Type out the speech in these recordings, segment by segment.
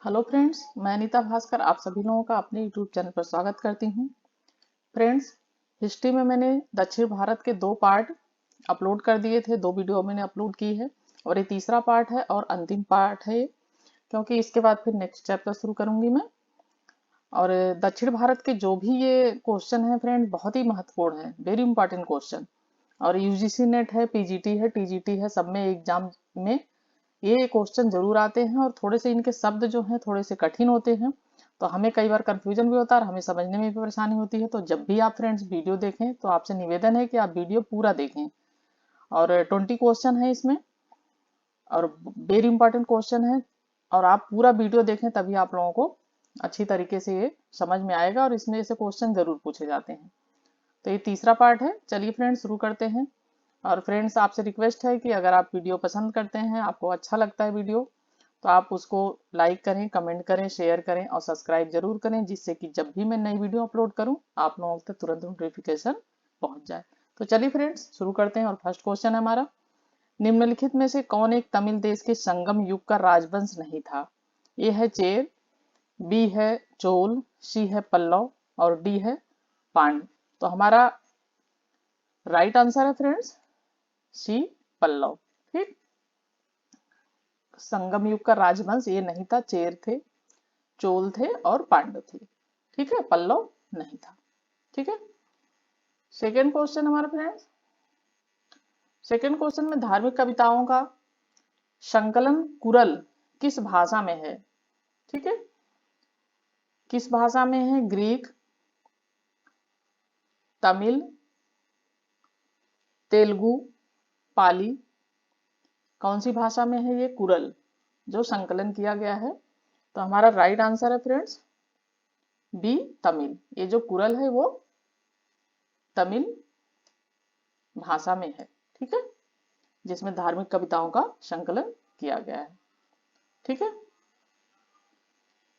Hello friends, मैं अनीता भास्कर आप सभी लोगों का अपने यूट्यूब चैनल पर स्वागत करती हूँ। फ्रेंड्स, हिस्ट्री में मैंने दक्षिण भारत के 2 पार्ट अपलोड कर दिए थे, 2 वीडियो मैंने अपलोड की है और ये तीसरा पार्ट है और अंतिम पार्ट है ये, क्योंकि इसके बाद फिर नेक्स्ट चैप्टर शुरू करूंगी मैं। और दक्षिण भारत के जो भी ये क्वेश्चन है फ्रेंड, बहुत ही महत्वपूर्ण है, वेरी इंपॉर्टेंट क्वेश्चन। और यूजीसी नेट है, पीजीटी है, टीजीटी है, सब में एग्जाम में ये क्वेश्चन जरूर आते हैं और थोड़े से इनके शब्द जो हैं थोड़े से कठिन होते हैं, तो हमें कई बार कंफ्यूजन भी होता है और हमें समझने में भी परेशानी होती है। तो जब भी आप फ्रेंड्स वीडियो देखें तो आपसे निवेदन है कि आप वीडियो पूरा देखें। और 20 क्वेश्चन है इसमें और वेरी इंपॉर्टेंट क्वेश्चन है, और आप पूरा वीडियो देखें तभी आप लोगों को अच्छी तरीके से ये समझ में आएगा और इसमें से क्वेश्चन जरूर पूछे जाते हैं। तो ये तीसरा पार्ट है। चलिए फ्रेंड्स शुरू करते हैं। और फ्रेंड्स, आपसे रिक्वेस्ट है कि अगर आप वीडियो पसंद करते हैं, आपको अच्छा लगता है वीडियो, तो आप उसको लाइक करें, कमेंट करें, शेयर करें और सब्सक्राइब जरूर करें, जिससे कि जब भी मैं नई वीडियो अपलोड करूं आप लोगों तक तुरंत नोटिफिकेशन पहुंच जाए। तो चलिए फ्रेंड्स शुरू करते हैं। और फर्स्ट क्वेश्चन है हमारा, निम्नलिखित में से कौन एक तमिल देश के संगम युग का राजवंश नहीं था? ए है चेर, बी है चोल, सी है पल्लव और डी है पांड्य। तो हमारा राइट आंसर है फ्रेंड्स सी, पल्लव। ठीक, संगम युग का राजवंश ये नहीं था, चेर थे, चोल थे और पांड्य थे। ठीक है, पल्लव नहीं था। ठीक है, सेकेंड क्वेश्चन हमारा फ्रेंड्स, सेकेंड क्वेश्चन में धार्मिक कविताओं का संकलन कुरल किस भाषा में है? ठीक है, किस भाषा में है? ग्रीक, तमिल, तेलुगु, पाली, कौन सी भाषा में है ये कुरल जो संकलन किया गया है? तो हमारा राइट आंसर है फ्रेंड्स बी, तमिल। ये जो कुरल है वो तमिल भाषा में है। ठीक है, जिसमें धार्मिक कविताओं का संकलन किया गया है। ठीक है,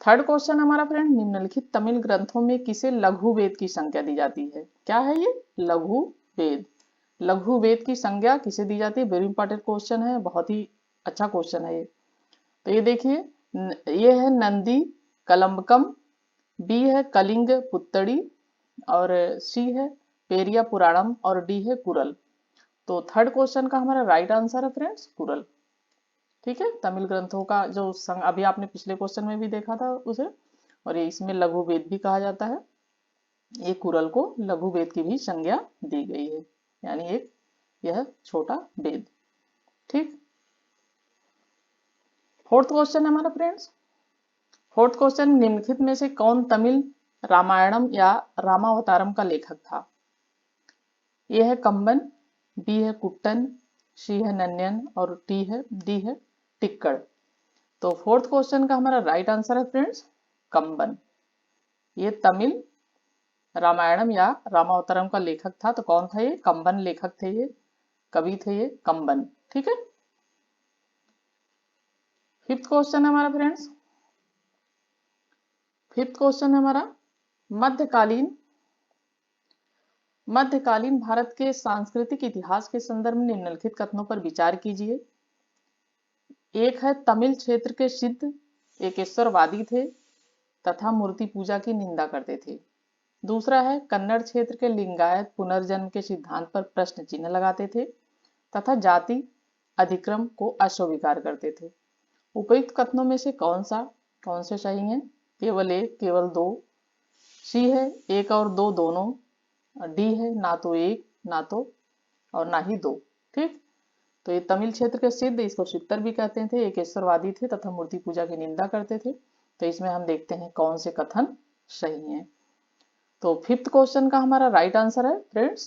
थर्ड क्वेश्चन हमारा फ्रेंड, निम्नलिखित तमिल ग्रंथों में किसे लघु वेद की संज्ञा दी जाती है? क्या है ये? लघु वेद। लघु वेद की संज्ञा किसे दी जाती है? वेरी इंपॉर्टेंट क्वेश्चन है, बहुत ही अच्छा क्वेश्चन है ये। तो ये देखिए, ये है नंदी कलम्बकम, बी है कलिंग पुत्तड़ी और सी है पेरिया पुराणम और डी है कुरल। तो थर्ड क्वेश्चन का हमारा राइट आंसर है फ्रेंड्स कुरल। ठीक है, तमिल ग्रंथों का जो संग अभी आपने पिछले क्वेश्चन में भी देखा था उसे, और ये इसमें लघु वेद भी कहा जाता है। ये कुरल को लघु वेद की भी संज्ञा दी गई है, यानी एक यह छोटा वेद। ठीक, फोर्थ क्वेश्चन है हमारा फ्रेंड्स, फोर्थ क्वेश्चन, निम्नलिखित में से कौन तमिल रामायणम या रामावतारम का लेखक था? ए है कंबन, बी है कुट्टन, सी है नन्यन और डी है टिक्कड़। तो फोर्थ क्वेश्चन का हमारा राइट आंसर है फ्रेंड्स कंबन। ये तमिल रामायणम या रामावतारम का लेखक था। तो कौन था ये? कंबन लेखक थे, ये कवि थे, ये कंबन। ठीक है, फिफ्थ क्वेश्चन है हमारा फ्रेंड्स, फिफ्थ क्वेश्चन है हमारा, मध्यकालीन मध्यकालीन भारत के सांस्कृतिक इतिहास के संदर्भ में निम्नलिखित कथनों पर विचार कीजिए। एक है, तमिल क्षेत्र के सिद्ध एकेश्वरवादी थे तथा मूर्ति पूजा की निंदा करते थे। दूसरा है, कन्नड़ क्षेत्र के लिंगायत पुनर्जन्म के सिद्धांत पर प्रश्न चिन्ह लगाते थे तथा जाति अधिक्रम को अस्वीकार करते थे। उपयुक्त कथनों में से कौन से सही हैं? केवल एक, केवल दो, सी है एक और दो दोनों, डी है ना तो एक ना तो और ना ही दो। ठीक, तो ये तमिल क्षेत्र के सिद्ध, इसको सित्तर भी कहते थे, एकेश्वरवादी थे तथा मूर्ति पूजा की निंदा करते थे। तो इसमें हम देखते हैं कौन से कथन सही हैं। तो फिफ्थ क्वेश्चन का हमारा राइट आंसर है फ्रेंड्स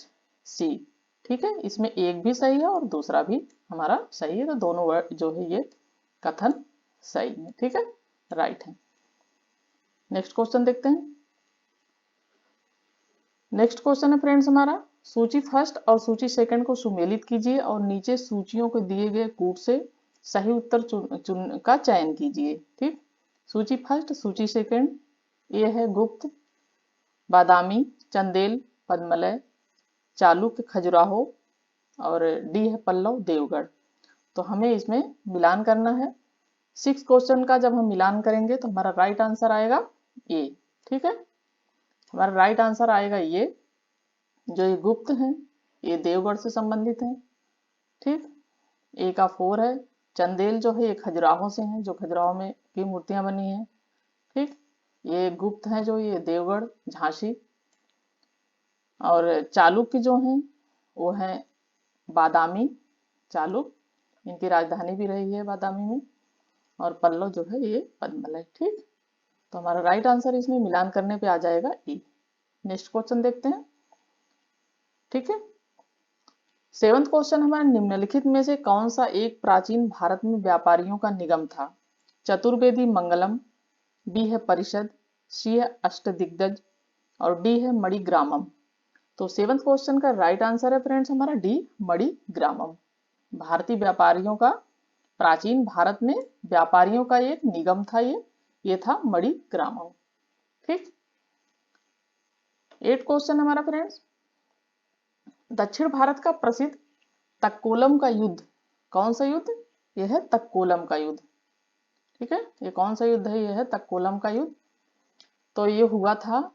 सी। ठीक है, इसमें एक भी सही है और दूसरा भी हमारा सही है, तो दोनों वर्ड जो है ये कथन सही है। ठीक है, राइट है। नेक्स्ट क्वेश्चन देखते हैं। नेक्स्ट क्वेश्चन है फ्रेंड्स हमारा, सूची फर्स्ट और सूची सेकंड को सुमेलित कीजिए और नीचे सूचियों को दिए गए कूट से सही उत्तर चुन का चयन कीजिए। ठीक, सूची फर्स्ट, सूची सेकंड, ये है गुप्त, बादामी, चंदेल, पद्मलय, चालुक्य, खजुराहो और डी है पल्लव, देवगढ़। तो हमें इसमें मिलान करना है। 6 क्वेश्चन का जब हम मिलान करेंगे तो हमारा राइट आंसर आएगा ए। ठीक है, हमारा राइट आंसर आएगा ये। जो ये गुप्त हैं ये देवगढ़ से संबंधित हैं। ठीक, ए का 4 है। चंदेल जो है ये खजुराहो से हैं, जो खजुराहो में की मूर्तियां बनी हैं। ठीक, ये गुप्त हैं जो ये देवगढ़ झांसी। और चालुक्य जो हैं वो हैं बादामी। चालुक्य, इनकी राजधानी भी रही है बादामी में। और पल्लव जो है ये पद्मल है। ठीक, तो हमारा राइट आंसर इसमें मिलान करने पे आ जाएगा ई। नेक्स्ट क्वेश्चन देखते हैं। ठीक है, 7th क्वेश्चन हमारा निम्नलिखित में से कौन सा एक प्राचीन भारत में व्यापारियों का निगम था? चतुर्वेदी मंगलम, बी है परिषद, सी है अष्टदिग्गज और डी है मणिग्रामम। तो 7th क्वेश्चन का राइट आंसर है फ्रेंड्स हमारा डी, मणिग्रामम। भारतीय व्यापारियों का, प्राचीन भारत में व्यापारियों का एक निगम था ये था मणिग्रामम। ठीक, 8 क्वेश्चन हमारा फ्रेंड्स, दक्षिण भारत का प्रसिद्ध तक्कोलम का युद्ध, कौन सा युद्ध? यह है तक्कोलम का युद्ध। ठीक है, ये कौन सा युद्ध है? यह है तक्कोलम का युद्ध। तो ये हुआ था,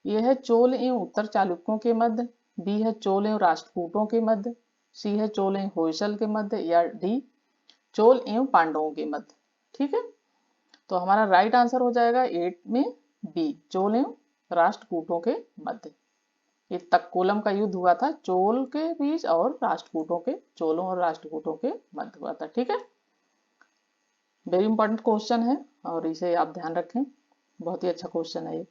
यह है चोल एवं उत्तर चालुक्यों के मध्य, बी है चोल एवं राष्ट्रकूटों के मध्य, सी है चोल एवं होयसल के मध्य या डी चोल एवं पांडवों के मध्य। ठीक है, तो हमारा राइट आंसर हो जाएगा 8 में बी, चोल एवं राष्ट्रकूटों के मध्य। ये तक्कोलम का युद्ध हुआ था चोल के बीच और राष्ट्रकूटों के, चोलों और राष्ट्रकूटों के मध्य हुआ था। ठीक है, वेरी इंपॉर्टेंट क्वेश्चन है और इसे आप ध्यान रखें, बहुत ही अच्छा क्वेश्चन है ये।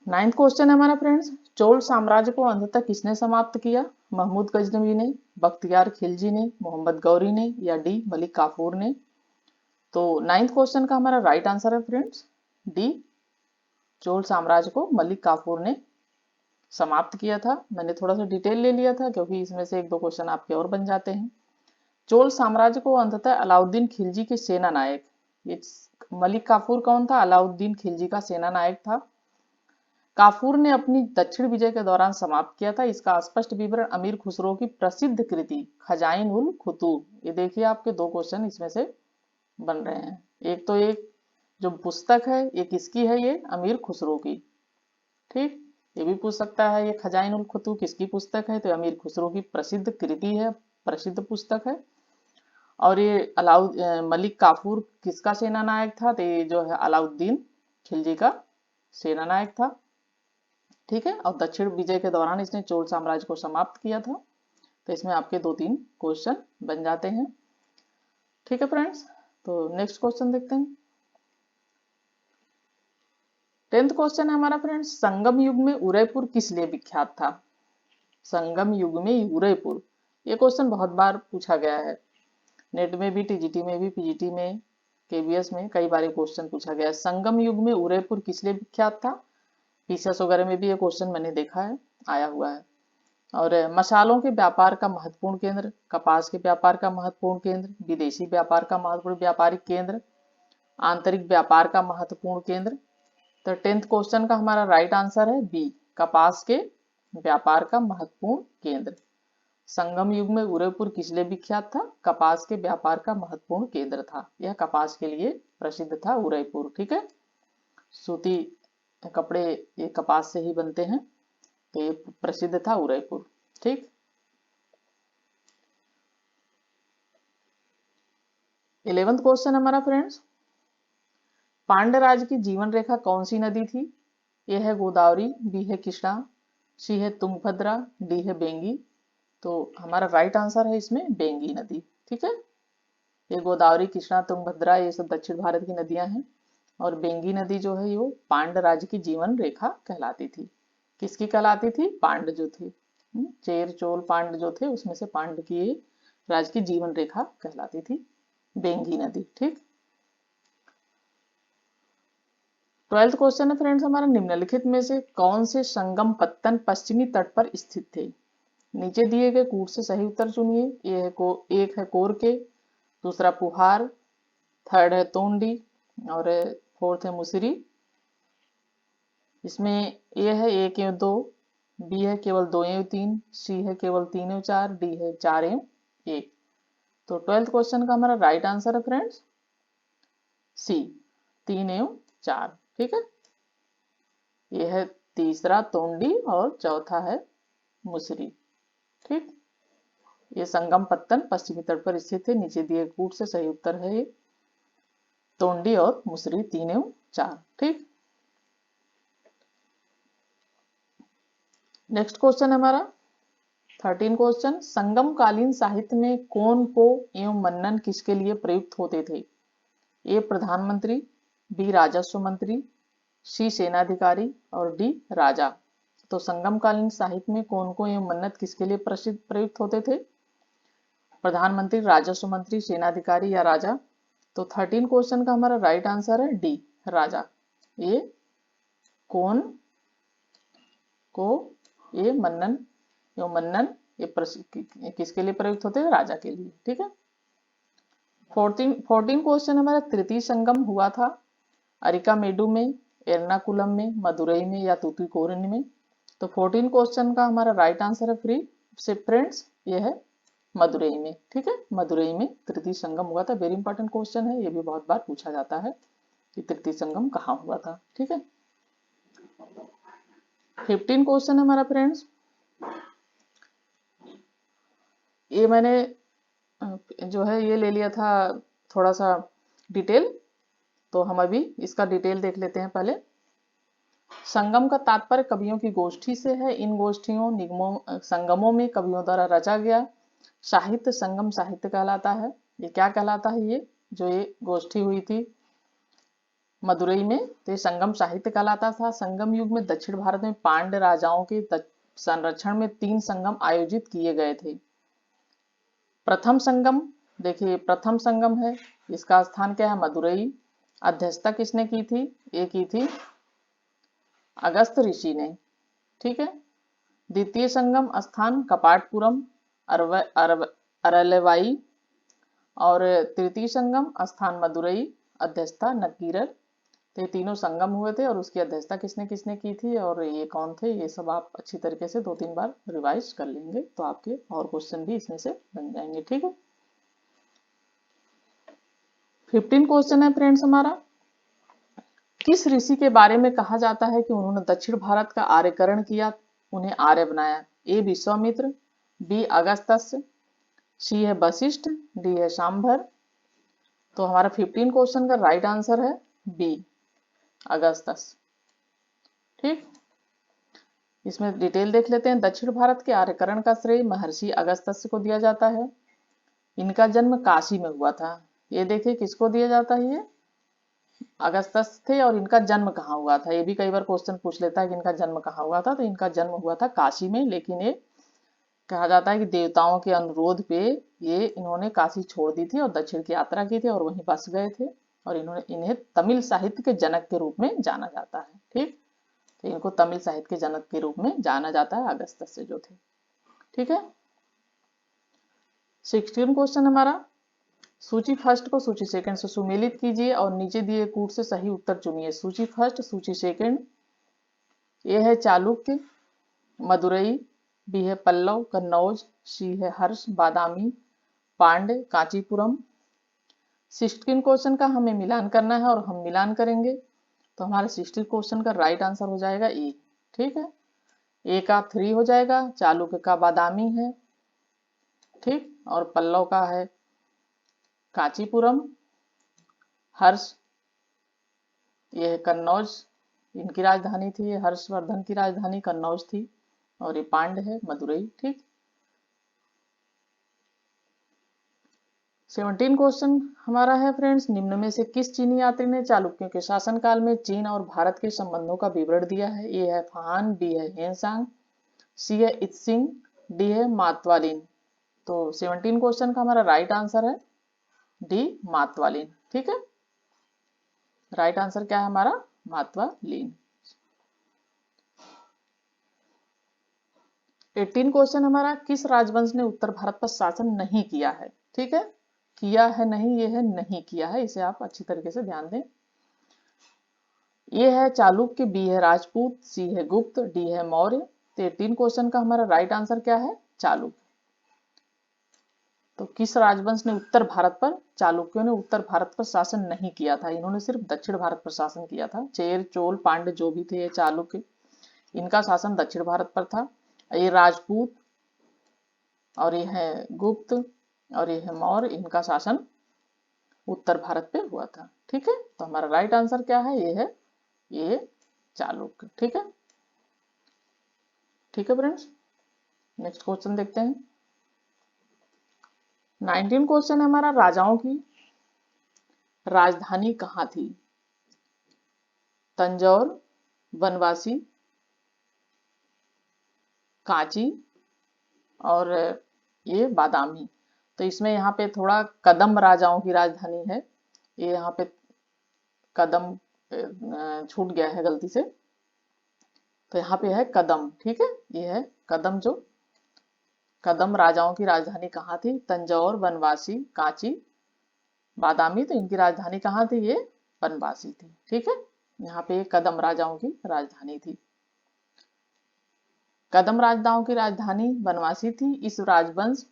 9th क्वेश्चन है हमारा फ्रेंड्स, चोल साम्राज्य को अंततः किसने समाप्त किया? महमूद गजनवी ने, बख्तियार खिलजी ने, मोहम्मद गौरी ने या डी मलिक काफूर ने? तो 9th क्वेश्चन का हमारा राइट आंसर है फ्रेंड्स डी, चोल साम्राज्य को मलिक काफूर ने समाप्त किया था। मैंने थोड़ा सा डिटेल ले लिया था क्योंकि इसमें से 1-2 क्वेश्चन आपके और बन जाते हैं। चोल साम्राज्य को अंततः अलाउद्दीन खिलजी के सेना नायक, ये मलिक काफूर कौन था? अलाउद्दीन खिलजी का सेना नायक था। काफूर ने अपनी दक्षिण विजय के दौरान समाप्त किया था। इसका स्पष्ट विवरण अमीर खुसरो की प्रसिद्ध कृति खजाइन उल खुतूब, ये देखिए आपके 2 क्वेश्चन इसमें से बन रहे हैं। एक तो एक जो पुस्तक है ये किसकी है? ये अमीर खुसरो की। ठीक, ये भी पूछ सकता है ये खजाइन उल खुतूब किसकी पुस्तक है? तो अमीर खुसरो की प्रसिद्ध कृति है, प्रसिद्ध पुस्तक है। और ये मलिक काफूर किसका सेना नायक था? तो ये जो है अलाउद्दीन खिलजी का सेना नायक था। ठीक है, और दक्षिण विजय के दौरान इसने चोल साम्राज्य को समाप्त किया था। तो इसमें आपके 2-3 क्वेश्चन बन जाते हैं। ठीक है फ्रेंड्स, तो नेक्स्ट क्वेश्चन देखते हैं। 10th क्वेश्चन है हमारा फ्रेंड्स, संगम युग में उदयपुर किस लिए विख्यात था? संगम युग में उदयपुर, ये क्वेश्चन बहुत बार पूछा गया है, नेट में भी, टीजीटी में भी, पीजीटी में, केबीएस में कई बार क्वेश्चन पूछा गया है। संगम युग में उदयपुर किस लिए विख्यात था? पीसीएस वगैरह में भी ये क्वेश्चन मैंने देखा है, आया हुआ है। और मसालों के व्यापार का महत्वपूर्ण केंद्र, कपास के व्यापार का महत्वपूर्ण केंद्र, विदेशी व्यापार का महत्वपूर्ण व्यापारिक केंद्र, आंतरिक व्यापार का महत्वपूर्ण केंद्र। तो 10th क्वेश्चन का हमारा राइट आंसर है बी, कपास के व्यापार का महत्वपूर्ण केंद्र। संगम युग में उदयपुर किस लिए विख्यात था? कपास के व्यापार का महत्वपूर्ण केंद्र था, यह कपास के लिए प्रसिद्ध था उदयपुर। ठीक है, सूती कपड़े ये कपास से ही बनते हैं, तो ये प्रसिद्ध था उदयपुर। ठीक, 11th क्वेश्चन हमारा फ्रेंड्स, पांड्यराज की जीवन रेखा कौन सी नदी थी? ए है गोदावरी, बी है कृष्णा, सी है तुंगभद्रा, डी है बेंगी। तो हमारा राइट आंसर है इसमें बेंगी नदी। ठीक है, ये गोदावरी, कृष्णा, तुंगभद्रा ये सब दक्षिण भारत की नदियां हैं और बेंगी नदी जो है वो पांड्य राज्य की जीवन रेखा कहलाती थी। किसकी कहलाती थी? पांड्य जो थे, चेर चोल पांड्य जो थे उसमें से पांड्य की राज्य की जीवन रेखा कहलाती थी बेंगी नदी। ठीक, 12th क्वेश्चन है फ्रेंड्स हमारा, निम्नलिखित में से कौन से संगम पत्तन पश्चिमी तट पर स्थित थे? नीचे दिए गए कूट से सही उत्तर चुनिए। ये है एक है कोरके, दूसरा पुहार, थर्ड है तोंडी और 4th है मुसिरी। इसमें ए है 1 एवं 2, बी है केवल 2 एवं 3, सी है केवल 3 एवं 4, डी है 4 एवं 1। तो 12th क्वेश्चन का हमारा राइट आंसर है फ्रेंड्स सी, 3 एवं 4। ठीक है, यह है तीसरा तोंडी और चौथा है मुसरी। ठीक, ये संगम पत्तन पश्चिमी तट पर स्थित है। नीचे दिए कूट से सही उत्तर है ये तोंडी और मुसरी, 3 एवं 4। ठीक, नेक्स्ट क्वेश्चन हमारा 13 क्वेश्चन, संगम कालीन साहित्य में कौन को एवं मन्नन किसके लिए प्रयुक्त होते थे? ए प्रधानमंत्री, बी राजस्व मंत्री, सी सेनाधिकारी और डी राजा। तो संगम कालीन साहित्य में कौन को एवं मन्नत किसके लिए प्रयुक्त होते थे? प्रधानमंत्री, राजस्व मंत्री, सेनाधिकारी या राजा। तो 13 क्वेश्चन का हमारा राइट आंसर है डी, राजा। ये कौन को ये मन्नन एवं मन्नन ये किसके लिए प्रयुक्त होते हैं? राजा के लिए। ठीक है, 14 क्वेश्चन हमारा तृतीय संगम हुआ था अरिकामेडु में, एर्नाकुलम में, मदुरई में या तूतीकोरिन में। तो 14 क्वेश्चन का हमारा राइट आंसर है फ्रेंड्स ये है मदुरई में। ठीक है, मदुरई में तृतीय संगम हुआ था। वेरी इंपॉर्टेंट क्वेश्चन है, ये भी बहुत बार पूछा जाता है कि तृतीय संगम कहाँ हुआ था। ठीक है, 15 क्वेश्चन हमारा फ्रेंड्स, ये मैंने जो है ये ले लिया था थोड़ा सा डिटेल, तो हम अभी इसका डिटेल देख लेते हैं। पहले संगम का तात्पर्य कवियों की गोष्ठी से है। इन गोष्ठियों निगमों संगमों में कवियों द्वारा रचा गया साहित्य संगम साहित्य कहलाता है। ये क्या कहलाता है? ये जो ये गोष्ठी हुई थी मदुरई में, तो ये संगम साहित्य कहलाता था। संगम युग में दक्षिण भारत में पांड्य राजाओं के संरक्षण में 3 संगम आयोजित किए गए थे। प्रथम संगम, देखिए प्रथम संगम है, इसका स्थान क्या है? मदुरई। अध्यक्षता किसने की थी? ये की थी अगस्त ऋषि ने। ठीक है, द्वितीय संगम स्थान कपाटपुरम अरलेवाई और तृतीय संगम स्थान मदुरई, अध्यक्षता नकीरर। तो ये तीनों संगम हुए थे और उसकी अध्यक्षता किसने किसने की थी और ये कौन थे, ये सब आप अच्छी तरीके से 2-3 बार रिवाइज कर लेंगे तो आपके और क्वेश्चन भी इसमें से बन जाएंगे। ठीक है, 15 क्वेश्चन है फ्रेंड्स हमारा, किस ऋषि के बारे में कहा जाता है कि उन्होंने दक्षिण भारत का आर्यकरण किया, उन्हें आर्य बनाया? ए विश्वामित्र, बी अगस्त्य, सी है वशिष्ठ, डी है शांभर। तो हमारा 15 क्वेश्चन का राइट आंसर है बी अगस्त्य। ठीक, इसमें डिटेल देख लेते हैं। दक्षिण भारत के आर्यकरण का श्रेय महर्षि अगस्त्य को दिया जाता है। इनका जन्म काशी में हुआ था। ये देखिए किसको दिया जाता है? ये अगस्त्य थे और इनका जन्म कहाँ हुआ था? ये भी कई बार क्वेश्चन पूछ लेता है कि इनका जन्म कहाँ हुआ था। तो इनका जन्म हुआ था काशी में, लेकिन ये कहा जाता है कि देवताओं के अनुरोध पे ये इन्होंने काशी छोड़ दी थी और दक्षिण की यात्रा की थी और वहीं बस गए थे और इन्हें तमिल साहित्य के जनक के रूप में जाना जाता है। ठीक, तो इनको तमिल साहित्य के जनक के रूप में जाना जाता है अगस्त्य से जो थे। ठीक है, 16 क्वेश्चन हमारा, सूची फर्स्ट को सूची सेकंड से सुमेलित कीजिए और नीचे दिए कूट से सही उत्तर चुनिए। सूची फर्स्ट, सूची सेकंड, ये है चालुक्य, मदुरई, बी है पल्लव, कन्नौज, सी है हर्ष, बादामी, पांड्य, कांचीपुरम। 16 क्वेश्चन का हमें मिलान करना है और हम मिलान करेंगे तो हमारा 16 क्वेश्चन का राइट आंसर हो जाएगा ए। ठीक है, ए का 3 हो जाएगा, चालुक्य का बादामी है, ठीक, और पल्लव का है कांचीपुरम, हर्ष ये है कन्नौज, इनकी राजधानी थी, हर्षवर्धन की राजधानी कन्नौज थी, और ये पांड्य है मदुरई। ठीक, 17 क्वेश्चन हमारा है फ्रेंड्स, निम्न में से किस चीनी यात्री ने चालुक्यों के शासनकाल में चीन और भारत के संबंधों का विवरण दिया है? ए है फान, बी है हेनसांग, सी है इत्सिंग, डी है मातवालिन। तो 17 क्वेश्चन का हमारा राइट आंसर है डी मातवालिन। ठीक है, राइट आंसर क्या है हमारा? मातवालिन। 18 क्वेश्चन हमारा, किस राजवंश ने उत्तर भारत पर शासन नहीं किया है? ठीक है, किया है नहीं, ये है नहीं किया है, इसे आप अच्छी तरीके से ध्यान दें। ये है चालुक्य, बी है राजपूत, सी है गुप्त, डी है मौर्य। तो 18 क्वेश्चन का हमारा राइट आंसर क्या है? चालुक्य। तो किस राजवंश ने उत्तर भारत पर, चालुक्यों ने उत्तर भारत पर शासन नहीं किया था, इन्होंने सिर्फ दक्षिण भारत पर शासन किया था। चेर, चोल, पांड्य जो भी थे, ये चालुक्य, इनका शासन दक्षिण भारत पर था। ये राजपूत और ये है गुप्त और ये है मौर्य, इनका शासन उत्तर भारत पे हुआ था। ठीक है, तो हमारा राइट आंसर क्या है, ये है, ये चालुक्य। ठीक है, ठीक है फ्रेंड्स, नेक्स्ट क्वेश्चन देखते हैं। 19 क्वेश्चन है हमारा, राजाओं की राजधानी कहाँ थी? तंजौर, बनवासी, कांची और ये बादामी। तो इसमें यहाँ पे थोड़ा कदम राजाओं की राजधानी है, ये यहाँ पे कदम छूट गया है गलती से, तो यहाँ पे है कदम। ठीक है, ये है कदम, जो कदम राजाओं की राजधानी कहाँ थी? तंजौर, बनवासी, कांची, बादामी। तो इनकी राजधानी कहाँ थी? ये बनवासी थी। ठीक है, यहाँ पे कदम राजाओं की राजधानी थी। कदम राजाओं की राजधानी बनवासी थी। इस राजवंश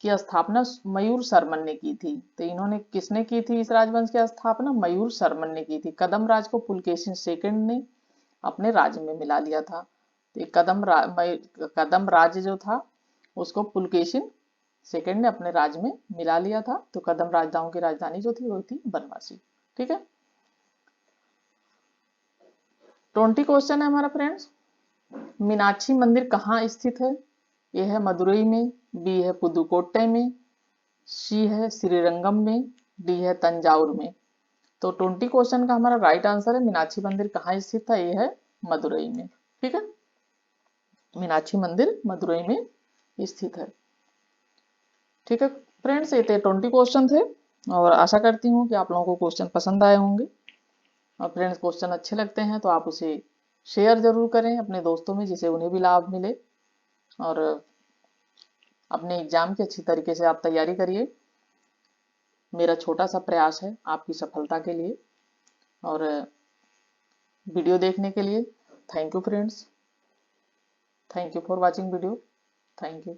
की स्थापना मयूर शर्मन ने की थी। तो इन्होंने, किसने की थी इस राजवंश की स्थापना? मयूर शर्मन ने की थी। कदम राज को पुलकेशिन सेकंड ने अपने राज्य में मिला लिया था। तो कदम राज्य जो था उसको पुलकेशिन सेकंड ने अपने राज्य में मिला लिया था। तो कदम राजाओं की राजधानी जो थी वो थी बनवासी। ठीक है, 20 क्वेश्चन है हमारा फ्रेंड्स। मीनाक्षी मंदिर कहाँ स्थित है? ए है मदुरई में, बी है पुदुकोट्टई में, सी है श्रीरंगम में, डी है तंजावुर में। तो 20 क्वेश्चन का हमारा राइट आंसर है मीनाक्षी मंदिर कहाँ स्थित था, ये है मदुरई में। ठीक है, मीनाक्षी मंदिर मदुरई में स्थित है। ठीक है फ्रेंड्स, ये थे 20 क्वेश्चन थे और आशा करती हूँ कि आप लोगों को क्वेश्चन पसंद आए होंगे। और फ्रेंड्स, क्वेश्चन अच्छे लगते हैं तो आप उसे शेयर जरूर करें अपने दोस्तों में, जिससे उन्हें भी लाभ मिले। और अपने एग्जाम की अच्छी तरीके से आप तैयारी करिए। मेरा छोटा सा प्रयास है आपकी सफलता के लिए। और वीडियो देखने के लिए thank you friends, thank you for watching video, thank you.